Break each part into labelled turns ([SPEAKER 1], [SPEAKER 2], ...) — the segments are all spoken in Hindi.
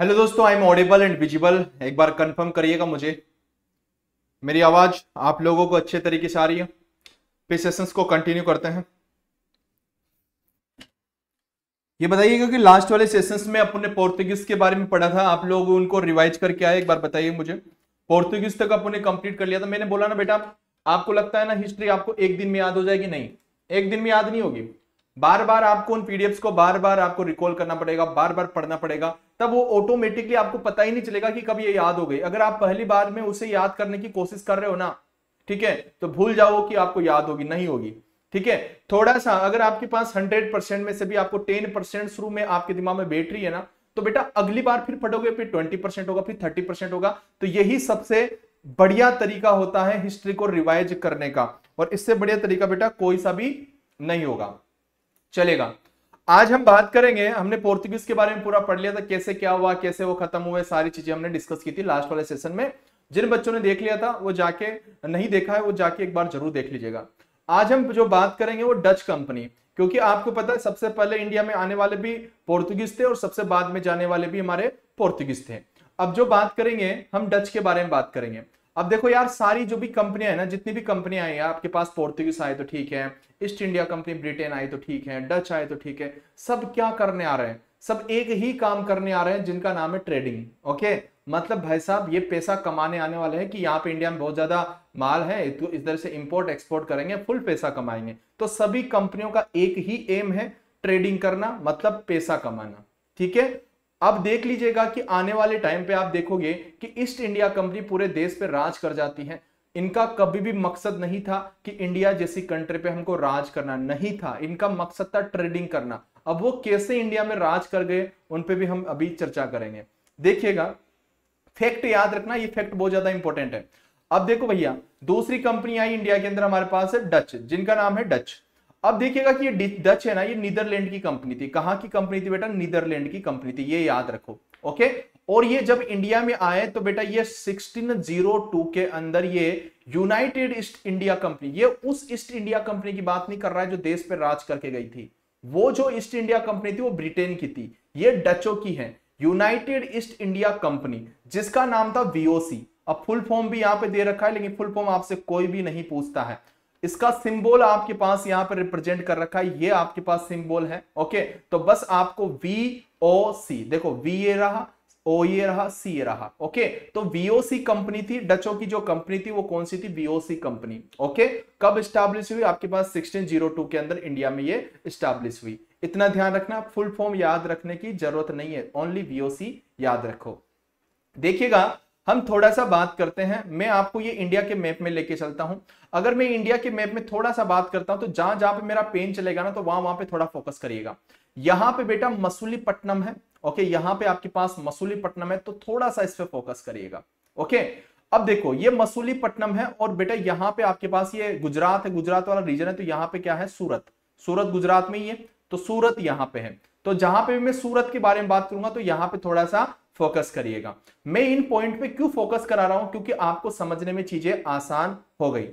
[SPEAKER 1] हेलो दोस्तों, I am audible and visible. एक बार कंफर्म करिएगा मुझे मेरी आवाज आप लोगों को अच्छे तरीके से आ रही है। फिर सेशंस को कंटिन्यू करते हैं। ये बताइएगा कि लास्ट वाले सेशंस में अपने पोर्तुगीज के बारे में पढ़ा था, आप लोग उनको रिवाइज करके आए? एक बार बताइए मुझे। पोर्तुगीज तक अपने कंप्लीट कर लिया था। मैंने बोला ना बेटा, आपको लगता है ना हिस्ट्री आपको एक दिन में याद हो जाएगी? नहीं, एक दिन में याद नहीं होगी। बार बार आपको उन पीडीएफ्स को बार बार आपको रिकॉल करना पड़ेगा, बार बार पढ़ना पड़ेगा, तब वो ऑटोमेटिकली आपको पता ही नहीं चलेगा कि कब ये याद हो गई। अगर आप पहली बार में उसे याद करने की कोशिश कर रहे हो ना, ठीक है, तो भूल जाओ कि आपको याद होगी, नहीं होगी। ठीक है, थोड़ा सा अगर आपके पास 100% में से भी आपको 10% शुरू में आपके दिमाग में बैठ रही है ना, तो बेटा अगली बार फिर पढ़ोगे, फिर 20% होगा, फिर 30% होगा। तो यही सबसे बढ़िया तरीका होता है हिस्ट्री को रिवाइज करने का, और इससे बढ़िया तरीका बेटा कोई सा भी नहीं होगा। चलेगा, आज हम बात करेंगे। हमने पोर्तुगीज के बारे में पूरा पढ़ लिया था, कैसे क्या हुआ, कैसे वो खत्म हुए, सारी चीजें हमने डिस्कस की थी लास्ट वाले सेशन में। जिन बच्चों ने देख लिया था वो जाके, नहीं देखा है वो जाके एक बार जरूर देख लीजिएगा। आज हम जो बात करेंगे वो डच कंपनी, क्योंकि आपको पता है सबसे पहले इंडिया में आने वाले भी पोर्तुगीज थे और सबसे बाद में जाने वाले भी हमारे पोर्तुगीज थे। अब जो बात करेंगे हम डच के बारे में बात करेंगे। अब देखो यार, सारी जो भी कंपनियां है ना, जितनी भी कंपनियां आई हैं आपके पास, पोर्तुगीज आए तो ठीक है, ईस्ट इंडिया कंपनी ब्रिटेन आई तो ठीक है, डच आए तो ठीक है, सब क्या करने आ रहे हैं? सब एक ही काम करने आ रहे हैं जिनका नाम है ट्रेडिंग। ओके, मतलब भाई साहब ये पैसा कमाने आने वाले हैं कि यहाँ पे इंडिया में बहुत ज्यादा माल है, तो इस तरह से इंपोर्ट एक्सपोर्ट करेंगे, फुल पैसा कमाएंगे। तो सभी कंपनियों का एक ही एम है, ट्रेडिंग करना, मतलब पैसा कमाना। ठीक है, अब देख लीजिएगा कि आने वाले टाइम पे आप देखोगे कि ईस्ट इंडिया कंपनी पूरे देश पे राज कर जाती है। इनका कभी भी मकसद नहीं था कि इंडिया जैसी कंट्री पे हमको राज करना, नहीं था। इनका मकसद था ट्रेडिंग करना। अब वो कैसे इंडिया में राज कर गए उन पे भी हम अभी चर्चा करेंगे। देखिएगा, फैक्ट याद रखना, ये फैक्ट बहुत ज्यादा इंपॉर्टेंट है। अब देखो भैया, दूसरी कंपनी आई इंडिया के अंदर हमारे पास है डच, जिनका नाम है डच। अब देखिएगा कि ये डच है ना, ये नीदरलैंड की कंपनी थी। कहां की कंपनी थी बेटा? नीदरलैंड की कंपनी थी, ये याद रखो। ओके, और ये जब इंडिया में आए तो बेटा ये 1602 के अंदर ये यूनाइटेड ईस्ट इंडिया कंपनी, ये उस ईस्ट इंडिया कंपनी की बात नहीं कर रहा है जो देश पर राज करके गई थी। वो जो ईस्ट इंडिया कंपनी थी वो ब्रिटेन की थी, ये डचों की है, यूनाइटेड ईस्ट इंडिया कंपनी, जिसका नाम था वीओसी। अब फुल फॉर्म भी यहां पे दे रखा है, लेकिन फुल फॉर्म आपसे कोई भी नहीं पूछता है। इसका सिंबल आपके पास यहां पर रिप्रेजेंट कर रखा है, ये आपके पास सिंबल है। ओके, तो बस आपको वी ओ सी, देखो वी ये रहा, ओ ये रहा, सी ये रहा। ओके, तो वीओसी कंपनी थी डचों की, जो कंपनी थी वो कौन सी थी? VOC company. ओके, कब स्टैब्लिश हुई? आपके पास 1602 के अंदर इंडिया में ये स्टैब्लिश हुई। इतना ध्यान रखना, फुल फॉर्म याद रखने की जरूरत नहीं है, ओनली वीओसी याद रखो। देखिएगा, हम थोड़ा सा बात करते हैं। मैं आपको ये इंडिया के मैप में लेके चलता हूं। अगर मैं इंडिया के मैप में थोड़ा सा बात करता हूं तो जहां जहां पे मेरा पेन चलेगा ना, तो वहां वहां पे थोड़ा फोकस करिएगा। यहां पे बेटा मसूलीपट्टनम है। ओके, यहां पे आपके पास मसूलीपट्टनम है, तो थोड़ा सा इस पे फोकस करिएगा। ओके, अब देखो ये मसूलीपट्टनम है, और बेटा यहां पे आपके पास ये गुजरात है, गुजरात वाला रीजन है। तो यहां पे क्या है? सूरत। सूरत गुजरात में ही है, तो सूरत यहां पे है। तो जहां पे भी मैं सूरत के बारे में बात करूंगा तो यहां पे थोड़ा सा फोकस करिएगा। मैं इन पॉइंट पे क्यों फोकस करा रहा हूं? क्योंकि आपको समझने में चीजें आसान हो गई।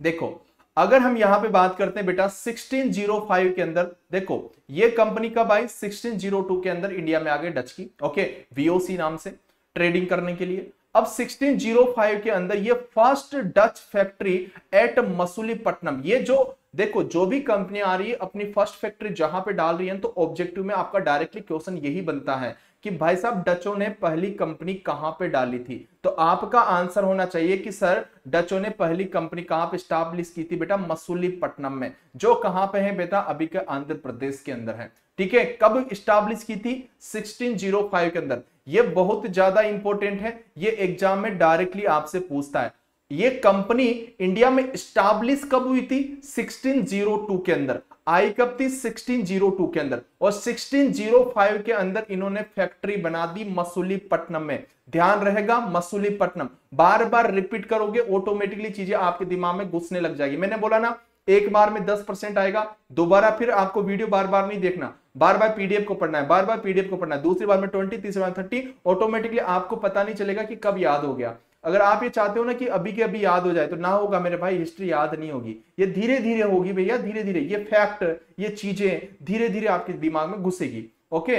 [SPEAKER 1] देखो, अगर हम यहां पे बात करते हैं बेटा 1605 के अंदर, देखो ये कंपनी कब आई? 1602 के अंदर इंडिया में आ गए डच की। ओके, वीओसी नाम से ट्रेडिंग करने के लिए। अब 1605 के अंदर ये first Dutch factory eight Masulipatnam, ये जो देखो जो भी कंपनी आ रही है अपनी फर्स्ट फैक्ट्री जहां पे डाल रही है, तो ऑब्जेक्टिव में आपका डायरेक्टली क्वेश्चन यही बनता है कि भाई साहब डचों ने पहली कंपनी कहां पे डाली थी? तो आपका आंसर होना चाहिए कि सर डचों ने पहली कंपनी कहां पे स्टैब्लिश की थी? बेटा मसूलीपट्टनम में, जो कहां पे है बेटा? अभी के आंध्र प्रदेश के अंदर है। ठीक है, कब स्टैब्लिश की थी? 1605 के अंदर। ये बहुत ज्यादा इंपॉर्टेंट है, ये एग्जाम में डायरेक्टली आपसे पूछता है। ये कंपनी इंडिया में स्टैब्लिश कब हुई थी? 1602 के अंदर। आई कब थी? 1602 के अंदर, और 1605 के अंदर इन्होंने फैक्ट्री बना दी मसूलीपट्टनम में। ध्यान रहेगा, मसूलीपट्टनम बार बार रिपीट करोगे ऑटोमेटिकली चीजें आपके दिमाग में घुसने लग जाएगी। मैंने बोला ना, एक बार में 10% आएगा, दोबारा फिर आपको वीडियो बार बार नहीं देखना, बार बार पीडीएफ को पढ़ना है, बार बार पीडीएफ को पढ़ना है। दूसरी बार में 20, तीसरी बार 30, ऑटोमेटिकली आपको पता नहीं चलेगा कि कब याद हो गया। अगर आप ये चाहते हो ना कि अभी के अभी याद हो जाए, तो ना होगा मेरे भाई, हिस्ट्री याद नहीं होगी, ये धीरे धीरे होगी भैया, धीरे धीरे ये फैक्ट, ये चीजें धीरे धीरे आपके दिमाग में घुसेगी। ओके,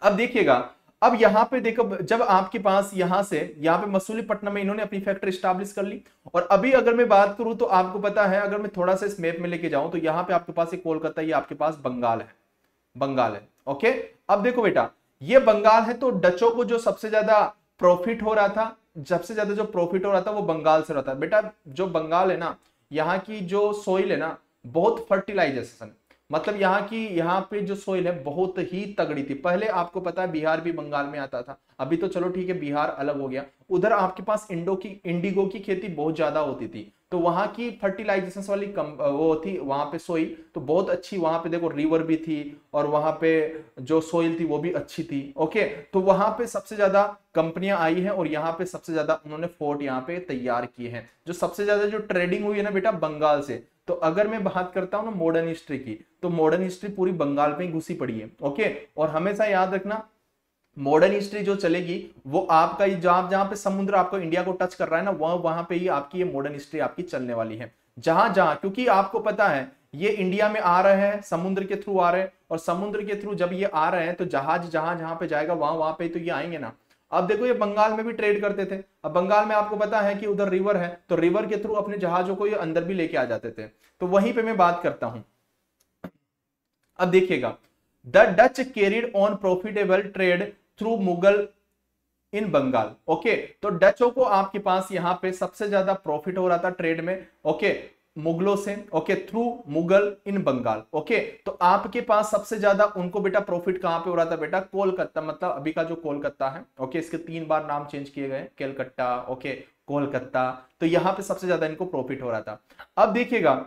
[SPEAKER 1] अब देखिएगा, अब यहाँ पे देखो, जब आपके पास यहाँ से यहाँ पे मसूलीपट्टनम में इन्होंने अपनी फैक्ट्री स्टैब्लिश कर ली। और अभी अगर मैं बात करूं तो आपको पता है, अगर मैं थोड़ा सा इस मैप में लेके जाऊं तो यहाँ पे आपके पास एक कोलकाता, ये आपके पास बंगाल है, बंगाल है। ओके, अब देखो बेटा, ये बंगाल है, तो डचों को जो सबसे ज्यादा प्रॉफिट हो रहा था, सबसे ज्यादा जो प्रॉफिट हो रहा था वो बंगाल से रहा था। बेटा जो बंगाल है ना, यहाँ की जो सोइल है ना, बहुत फर्टिलाइजेशन, मतलब यहाँ की, यहाँ पे जो सोइल है बहुत ही तगड़ी थी। पहले आपको पता है बिहार भी बंगाल में आता था, अभी तो चलो ठीक है बिहार अलग हो गया। उधर आपके पास इंडिगो की खेती बहुत ज्यादा होती थी, तो वहां की फर्टिलाइजेशन वाली वो थी वहां पे सोइल तो बहुत अच्छी, वहां पे देखो रिवर भी थी और वहां पे जो सोइल थी वो भी अच्छी थी। ओके, तो वहां पे सबसे ज्यादा कंपनियां आई हैं और यहाँ पे सबसे ज्यादा उन्होंने फोर्ट यहाँ पे तैयार किए हैं। जो सबसे ज्यादा जो ट्रेडिंग हुई है ना बेटा बंगाल से, तो अगर मैं बात करता हूं ना मॉडर्न हिस्ट्री की, तो मॉडर्न हिस्ट्री पूरी बंगाल में ही घुसी पड़ी है। ओके, और हमेशा याद रखना मॉडर्न हिस्ट्री जो चलेगी वो आपका जहां जहां पे समुद्र आपको इंडिया को टच कर रहा है ना, वहां पे ही आपकी ये मॉडर्न हिस्ट्री आपकी चलने वाली है। जहां जहां, क्योंकि आपको पता है ये इंडिया में आ रहे हैं, समुद्र के थ्रू आ रहे हैं, और समुद्र के थ्रू जब ये आ रहे हैं तो जहाज जहां जहां पे जाएगा वहां वहां पे तो ये आएंगे ना। अब देखो ये बंगाल में भी ट्रेड करते थे, अब बंगाल में आपको पता है कि उधर रिवर है, तो रिवर के थ्रू अपने जहाजों को ये अंदर भी लेके आ जाते थे। तो वहीं पे मैं बात करता हूं। अब देखिएगा, the Dutch carried on profitable trade through Mughal in Bengal. Okay, तो डचों को आपके पास यहाँ पे सबसे ज्यादा प्रॉफिट हो रहा था ट्रेड में, ओके, मुगलों से, okay, through Mughal in Bengal. Okay, तो आपके पास सबसे ज्यादा उनको बेटा प्रॉफिट कहां पे हो रहा था बेटा, कोलकाता, मतलब अभी का जो कोलकाता है। ओके, इसके 3 बार नाम चेंज किए गए, कलकत्ता, ओके, कोलकाता, तो यहां पे सबसे ज्यादा इनको प्रॉफिट हो रहा था। अब देखिएगा,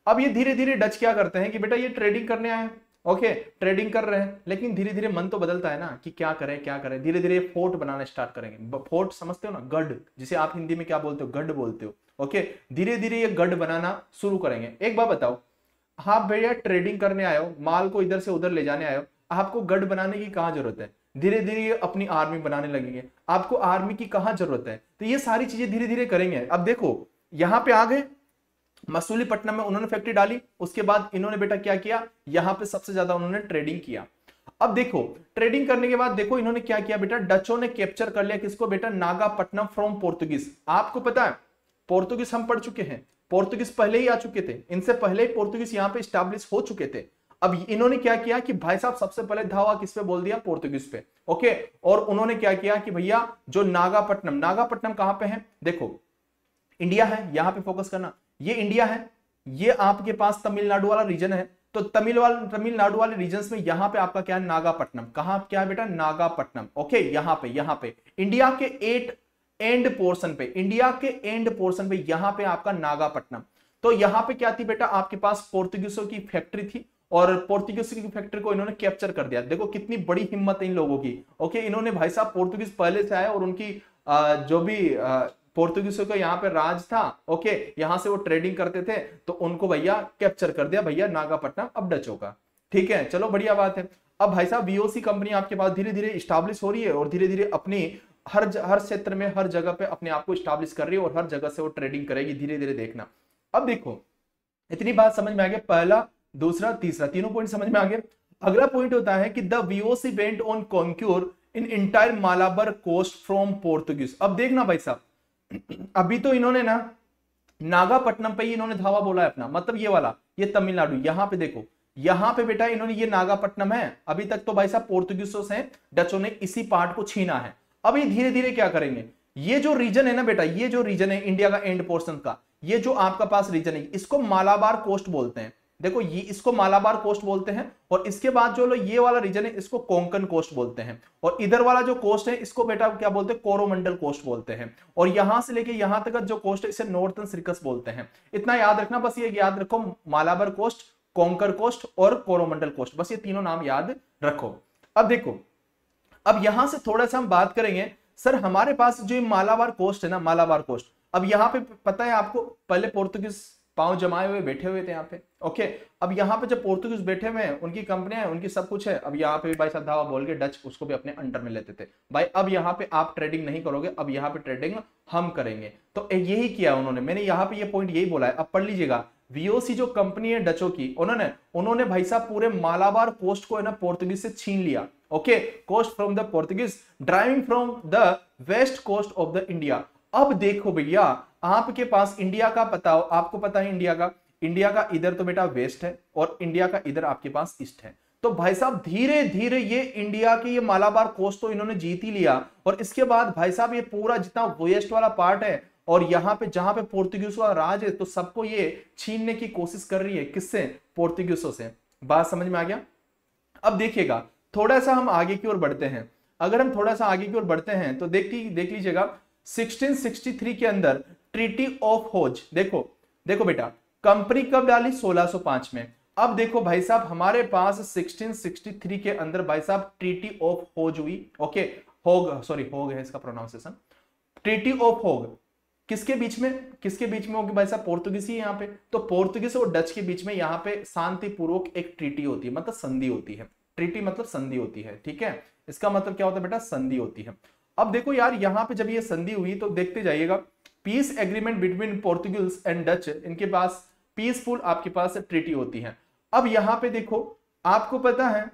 [SPEAKER 1] अब ये धीरे धीरे डच क्या करते हैं कि बेटा ये ट्रेडिंग करने आए, ओके, ट्रेडिंग कर रहे हैं, लेकिन धीरे धीरे मन तो बदलता है ना कि क्या करें क्या करें। धीरे धीरे फोर्ट बनाना स्टार्ट करेंगे। फोर्ट समझते हो ना, गढ़, जिसे आप हिंदी में क्या बोलते हो, गढ़ बोलते हो। ओके, धीरे धीरे ये गढ़ बनाना शुरू करेंगे। एक बात बताओ, आप भैया ट्रेडिंग करने आए हो, माल को इधर से उधर ले जाने आए हो, आपको गढ़ बनाने की कहां जरूरत है। धीरे धीरे ये अपनी आर्मी बनाने लगेंगे, आपको आर्मी की कहां जरूरत है। तो ये सारी चीजें धीरे धीरे करेंगे। अब देखो यहां पे आ गए, मसूलीपट्टनम में उन्होंने फैक्ट्री डाली, उसके बाद इन्होंने बेटा क्या किया, यहां पे सबसे ज्यादा उन्होंने ट्रेडिंग किया। अब देखो ट्रेडिंग करने के बाद देखो इन्होंने क्या किया बेटा, डचों ने कैप्चर कर लिया किसको बेटा, नागापट्टनम फ्रॉम पोर्तुगीज। आपको पता है पोर्तुगीज हम पढ़ चुके हैं, पोर्तुगीज पहले ही आ चुके थे, इनसे पहले ही पोर्तुगीज यहां पे स्टैब्लिश हो चुके थे। अब इन्होंने क्या किया कि भाई साहब सबसे पहले धावा किस पे बोल दिया, पोर्तुगीज पे। ओके, और उन्होंने क्या किया कि भैया जो नागापट्टनम, नागापट्टनम कहां पे है, देखो इंडिया है, यहां पे फोकस करना, ये इंडिया है, ये आपके पास तमिलनाडु वाला रीजन है, तो तमिलनाडु वाले रीजन में यहां पे आपका क्या है, नागापट्टनम। कहां क्या है बेटा, नागापट्टनम। ओके, यहां पे इंडिया के एंड पोर्शन पे, इंडिया के एंड पोर्शन पे यहां पे आपका नागापट्टनम। तो यहां पे क्या थी बेटा, आपके पास पोर्तुगीजों की फैक्ट्री थी, और पोर्तुगीज की फैक्ट्री को इन्होंने कैप्चर कर दिया। देखो कितनी बड़ी हिम्मत है इन लोगों की। ओके, इन्होंने भाई साहब पोर्तुगीज पहले से आए और उनकी जो भी पोर्तुगीजों का यहाँ पे राज था, ओके, यहां से वो ट्रेडिंग करते थे, तो उनको भैया कैप्चर कर दिया भैया नागापट्टनम अब डचों का। ठीक है, चलो बढ़िया बात है। अब भाई साहब वीओसी कंपनी आपके पास धीरे धीरे स्टैब्लिश हो रही है और धीरे धीरे अपनी हर क्षेत्र में, हर जगह पे अपने आप को स्टैब्लिश कर रही है और हर जगह से वो ट्रेडिंग करेगी, धीरे धीरे देखना। अब देखो इतनी बात समझ में आ गया, पहला दूसरा तीसरा तीनों पॉइंट समझ में आ गए। अगला पॉइंट होता है कि the VOC went on conquer in entire Malabar coast from Portuguese. अब देखना भाई साहब, अभी तो इन्होंने ना नागापट्टनम पे ही इन्होंने धावा बोला है अपना, मतलब ये वाला, ये तमिलनाडु, यहां पे देखो, यहां पे बेटा इन्होंने, ये नागापट्टनम है, अभी तक तो भाई साहब पोर्तुगीजों से डचों ने इसी पार्ट को छीना है। अब ये धीरे धीरे क्या करेंगे, ये जो रीजन है ना बेटा, ये जो रीजन है इंडिया का एंड पोर्शन का, ये जो आपका पास रीजन है, इसको मालाबार कोस्ट बोलते हैं। देखो ये इसको मालाबार कोस्ट बोलते हैं, और इसके बाद जो ये वाला रीजन है इसको कोंकण कोस्ट बोलते हैं, और इधर वाला जो कोस्ट है इसको बेटा क्या बोलते हैं, कोरोमंडल कोस्ट बोलते हैं, और यहां से लेके यहां तक जो कोस्ट है इसे नॉर्थर्न सर्कस बोलते हैं। इतना याद रखना, बस ये याद रखो, मालाबार कोस्ट, कोंकण कोस्ट और कोरोमंडल कोस्ट, बस ये तीनों नाम याद रखो। अब देखो, अब यहां से थोड़ा सा हम बात करेंगे, सर हमारे पास जो मालाबार कोस्ट है ना, मालाबार कोस्ट, अब यहाँ पे पता है आपको, पहले पोर्तुगीज पांव जमाए हुए बैठे हुए थे यहाँ पे। ओके, अब यहाँ पे जब पोर्तुगीज बैठे हुए हैं, उनकी कंपनियां हैं, उनकी सब कुछ है, अब यहाँ पे भाई साहब धावा बोल के डच उसको भी अपने अंडर में लेते थे। भाई अब यहाँ पे आप ट्रेडिंग नहीं करोगे, अब यहाँ पे ट्रेडिंग हम करेंगे, तो यही किया उन्होंने। मैंने यहाँ पे ये पॉइंट यही बोला है, अब पढ़ लीजिएगा, वीओसी जो कंपनी है डचों की, उन्होंने भाई साहब पूरे मालाबार कोस्ट को है ना पोर्तुगीज से छीन लिया। Okay, coast from the Portuguese driving from the west coast of the India. अब देखो भैया, आपके पास इंडिया का पता हो, आपको पता है इंडिया का इधर तो बेटा वेस्ट है और इंडिया का इधर आपके पास ईस्ट है। तो भाई साहब धीरे धीरे ये इंडिया के ये मालाबार कोस्ट तो इन्होंने जीत ही लिया, और इसके बाद भाई साहब ये पूरा जितना वेस्ट वाला पार्ट है और यहाँ पे जहां पे पोर्तुगीज का राज है, तो सबको ये छीनने की कोशिश कर रही है। किससे? पोर्तुगीजों से। बात समझ में आ गया? अब देखिएगा, थोड़ा सा हम आगे की ओर बढ़ते हैं। अगर हम थोड़ा सा आगे की ओर बढ़ते हैं तो देख लीजिएगा 1663 के अंदर ट्रीटी ऑफ होज। देखो बेटा, कंपनी कब डाली? 1605 में। अब देखो भाई साहब, हमारे पास 1663 के अंदर भाई साहब ट्रीटी ऑफ होज हुई। ओके, होग है इसका प्रोनाउंसिएशन। ट्रीटी ऑफ होग किसके बीच में होगी भाई साहब? पोर्तुगीज ही यहाँ पे। तो पोर्तुगीज और डच के बीच में यहाँ पे शांतिपूर्वक एक ट्रीटी होती है, मतलब संधि होती है। ट्रीटी मतलब संधि होती है, ठीक है। इसका मतलब क्या होता है बेटा? संधि होती है। अब देखो यार, यहाँ पे जब ये संधि हुई तो देखते जाइएगा, piece agreement between Portuguese and Dutch, इनके पास पीसफुल आपके पास ट्रीटी होती है। अब यहाँ पे देखो, आपको पता है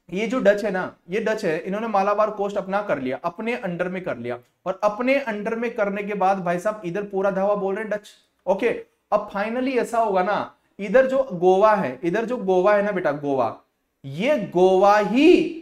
[SPEAKER 1] ये जो डच है ना, ये डच है, इन्होंने मालाबार कोस्ट अपना कर लिया, अपने अंडर में कर लिया, और अपने अंडर में करने के बाद भाई साहब इधर पूरा धावा बोल रहे हैं डच। ओके, अब फाइनली ऐसा होगा ना, इधर जो गोवा है ना बेटा, ये गोवा ही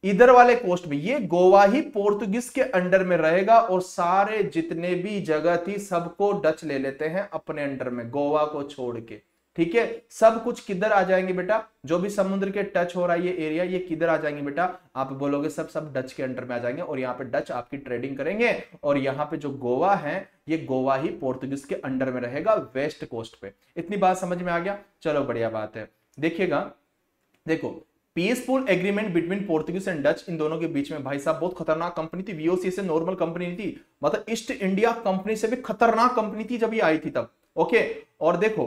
[SPEAKER 1] इधर वाले कोस्ट में, ये गोवा ही पोर्तुगीज के अंडर में रहेगा, और सारे जितने भी जगह थी सबको डच ले लेते हैं अपने अंडर में, गोवा को छोड़ के। ठीक है, सब कुछ किधर आ जाएंगे बेटा? जो भी समुद्र के टच हो रहा है ये एरिया, ये किधर आ जाएंगे बेटा? आप बोलोगे सब डच के अंडर में आ जाएंगे, और यहाँ पे डच आपकी ट्रेडिंग करेंगे, और यहाँ पे जो गोवा है, ये गोवा ही पोर्तुगीज के अंडर में रहेगा वेस्ट कोस्ट पे। इतनी बात समझ में आ गया? चलो बढ़िया बात है। देखिएगा, देखो peaceful agreement between Portuguese and Dutch, इन दोनों के बीच में भाई साहब बहुत खतरनाक कंपनी थी। वीओसी से नॉर्मल कंपनी नहीं थी, मतलब ईस्ट इंडिया कंपनी से भी खतरनाक कंपनी थी जब ये आई थी तब। ओके, और देखो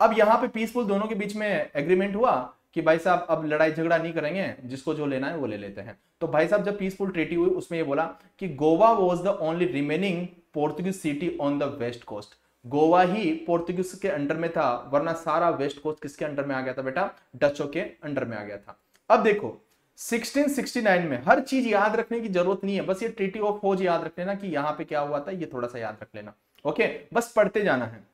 [SPEAKER 1] अब यहाँ पे पीसफुल दोनों के बीच में एग्रीमेंट हुआ कि भाई साहब अब लड़ाई झगड़ा नहीं करेंगे, जिसको जो लेना है वो ले लेते हैं। तो भाई साहब जब पीसफुल ट्रीटी हुई, उसमें ये बोला कि Goa was the only remaining Portuguese city on the west coast. Goa ही पोर्तुगीज के अंडर में था, वरना सारा वेस्ट कोस्ट किसके अंडर में आ गया था बेटा? डचों के अंडर में आ गया था। अब देखो 1669 में, हर चीज याद रखने की जरूरत नहीं है, बस ये ट्रीटी ऑफ होज याद रख लेना कि यहाँ पे क्या हुआ था, ये थोड़ा सा याद रख लेना। ओके, बस पढ़ते जाना है।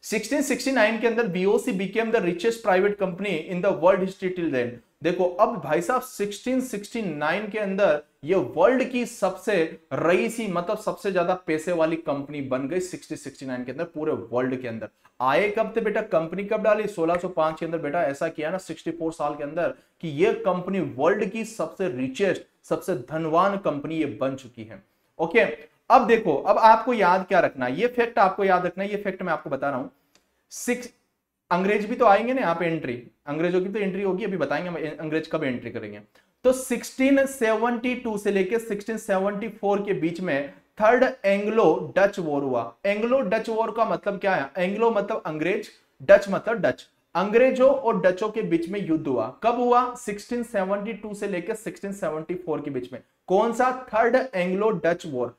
[SPEAKER 1] 1669 के अंदर VOC became the richest private company in the world history till then. देखो अब भाई साहब 1669 के अंदर ये वर्ल्ड की सबसे रईसी, मतलब सबसे ज्यादा पैसे वाली कंपनी बन गई 1669 के अंदर पूरे वर्ल्ड के अंदर। आए कब थे बेटा? कंपनी कब डाली? 1605 के अंदर बेटा। ऐसा किया ना 64 साल के अंदर कि ये कंपनी वर्ल्ड की सबसे रिचेस्ट, सबसे धनवान कंपनी ये बन चुकी है। ओके, अब देखो, अब आपको याद क्या रखना है, ये फैक्ट आपको याद रखना है, ये फैक्ट मैं आपको बता रहा हूं। अंग्रेज भी तो आएंगे ना यहाँ पे, एंट्री अंग्रेजों की तो एंट्री होगी, अभी बताएंगे हम अंग्रेज कब एंट्री करेंगे। तो 1672 से लेके 1674 के बीच में थर्ड एंग्लो डच वॉर हुआ। एंग्लो डच वॉर का मतलब क्या है? एंग्लो मतलब अंग्रेज, डच मतलब डच। अंग्रेजों और डचों के बीच में युद्ध हुआ। कब हुआ? 1672 से लेकर 1674 के बीच में। कौन सा? Third Anglo Dutch war.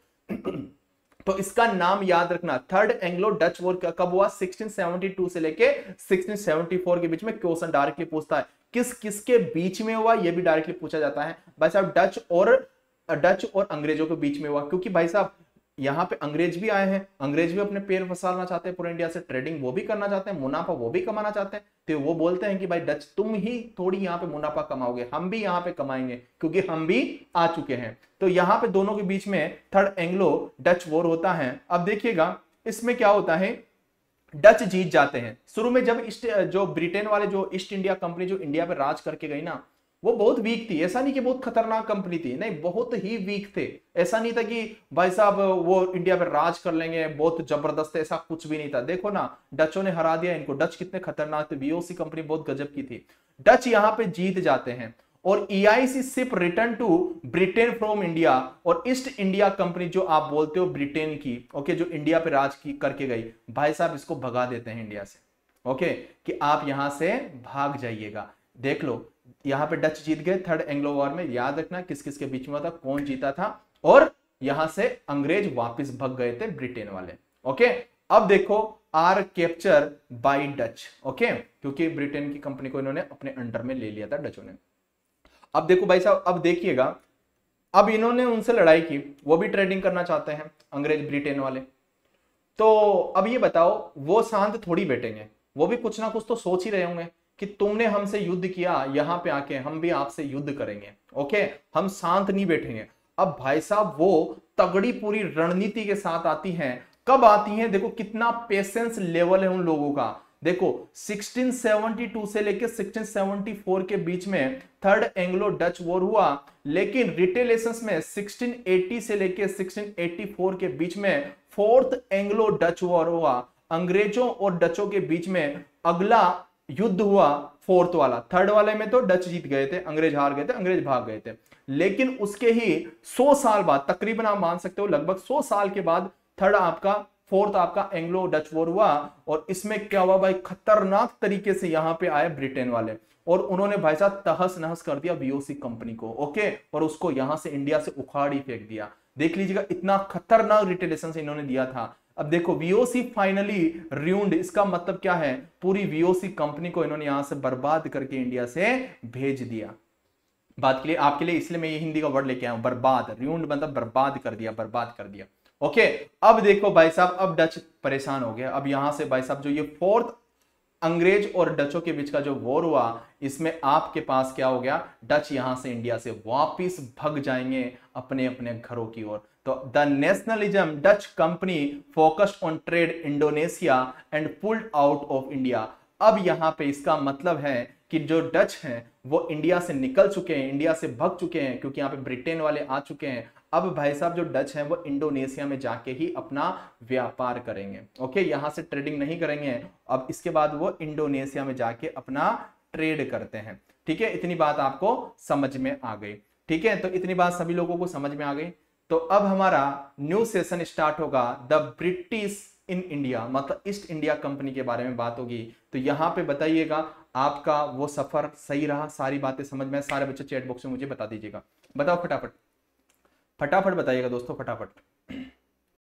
[SPEAKER 1] तो इसका नाम याद रखना, थर्ड एंग्लो डच वॉर कब हुआ? 1672 से लेके 1674 के बीच में। क्वेश्चन डायरेक्टली पूछता है किस किसके बीच में हुआ, यह भी डायरेक्टली पूछा जाता है। भाई साहब डच और अंग्रेजों के बीच में हुआ, क्योंकि भाई साहब यहाँ पे अंग्रेज भी आए हैं, अंग्रेज भी अपने पैर फंसाना चाहते हैं पूरे इंडिया से, ट्रेडिंग वो भी करना चाहते हैं, मुनाफा वो भी कमाना चाहते हैं। तो वो बोलते हैं कि भाई डच तुम ही थोड़ी यहाँ पे मुनाफा कमाओगे, हम भी यहाँ पे कमाएंगे क्योंकि हम भी आ चुके हैं। तो यहाँ पे दोनों के बीच में थर्ड एंग्लो डच वॉर होता है। अब देखिएगा इसमें क्या होता है, डच जीत जाते हैं। शुरू में जब जो ब्रिटेन वाले जो ईस्ट इंडिया कंपनी जो इंडिया पे राज करके गई ना, वो बहुत वीक थी। ऐसा नहीं कि बहुत खतरनाक कंपनी थी, नहीं, बहुत ही वीक थे। ऐसा नहीं था कि भाई साहब वो इंडिया पे राज कर लेंगे, बहुत जबरदस्त, ऐसा कुछ भी नहीं था। देखो ना, डचों ने हरा दिया इनको। डच कितने खतरनाक थे, वीओसी कंपनी बहुत गजब की थी। डच यहाँ पे जीत जाते हैं और EIC ship return to Britain from India, और ईस्ट इंडिया कंपनी जो आप बोलते हो ब्रिटेन की, ओके, जो इंडिया पे राज की करके गई, भाई साहब इसको भगा देते हैं इंडिया से। ओके, कि आप यहां से भाग जाइएगा। देख लो, यहां पे डच जीत गए थर्ड एंग्लो वॉर में। याद रखना किस किस के बीच में था, कौन जीता था, और यहां से अंग्रेज वापस भग गए थे ब्रिटेन वाले। ओके, अब देखो are capture by Dutch. Okay, क्योंकि ब्रिटेन की कंपनी को इन्होंने अपने अंडर में ले लिया था डचों ने। अब देखो भाई साहब, अब देखिएगा, अब इन्होंने उनसे लड़ाई की, वो भी ट्रेडिंग करना चाहते हैं अंग्रेज ब्रिटेन वाले। तो अब ये बताओ, वो शांत थोड़ी बैठेंगे, वो भी कुछ ना कुछ तो सोच ही रहे होंगे कि तुमने हमसे युद्ध किया, यहां पे आके हम भी आपसे युद्ध करेंगे। ओके, हम शांत नहीं बैठेंगे। अब भाई साहब वो तगड़ी पूरी रणनीति के साथ आती हैं। कब आती हैं? देखो कितना पेशेंस लेवल है उन लोगों का। देखो 1672 से लेकर 1674 के बीच में थर्ड एंग्लो डच वॉर हुआ, लेकिन रिटेलेशंस में 1680 से लेकर 1684 के बीच में फोर्थ एंग्लो डच वॉर हुआ। अंग्रेजों और डचों के बीच में अगला युद्ध हुआ फोर्थ वाला। थर्ड वाले में तो डच जीत गए थे, अंग्रेज हार गए थे, अंग्रेज भाग गए थे। लेकिन उसके ही 100 साल बाद, तकरीबन आप मान सकते हो लगभग 100 साल के बाद फोर्थ आपका एंग्लो डच वॉर हुआ। और इसमें क्या हुआ भाई, खतरनाक तरीके से यहां पे आए ब्रिटेन वाले और उन्होंने भाई साहब तहस नहस कर दिया वीओसी कंपनी को। ओके, और उसको यहां से इंडिया से उखाड़ ही फेंक दिया। देख लीजिएगा इतना खतरनाक रिटेलिएशन इन्होंने दिया था। अब देखो वीओसी फाइनली रूइंड, इसका मतलब क्या है, पूरी वीओसी कंपनी को इन्होंने यहां से बर्बाद करके इंडिया से भेज दिया। बात के लिए आपके लिए इसलिए मैं ये हिंदी का वर्ड लेके आया हूं, बर्बाद। रूइंड मतलब बर्बाद कर दिया, बर्बाद कर दिया। ओके, अब देखो भाई साहब, अब डच परेशान हो गया। अब यहां से भाई साहब जो ये फोर्थ अंग्रेज और डचों के बीच का जो वॉर हुआ, इसमें आपके पास क्या हो गया, डच यहां से इंडिया से वापिस भग जाएंगे अपने अपने घरों की ओर। तो the nationalism Dutch company focused on trade Indonesia and pulled out of India. अब यहां पे इसका मतलब है कि जो डच हैं वो इंडिया से निकल चुके हैं, इंडिया से भग चुके हैं, क्योंकि यहां पे ब्रिटेन वाले आ चुके हैं। अब भाई साहब जो डच हैं वो इंडोनेशिया में जाके ही अपना व्यापार करेंगे। ओके, यहां से ट्रेडिंग नहीं करेंगे। अब इसके बाद वो इंडोनेशिया में जाके अपना ट्रेड करते हैं। ठीक है, इतनी बात आपको समझ में आ गई। ठीक है, तो इतनी बात सभी लोगों को समझ में आ गई। तो अब हमारा न्यू सेशन स्टार्ट होगा, द ब्रिटिश इन इंडिया, मतलब ईस्ट इंडिया कंपनी के बारे में बात होगी। तो यहां पे बताइएगा आपका वो सफर सही रहा, सारी बातें समझ में, सारे बच्चे चैट बॉक्स में मुझे बता दीजिएगा। बताओ फटाफट, फटाफट बताइएगा दोस्तों, फटाफट।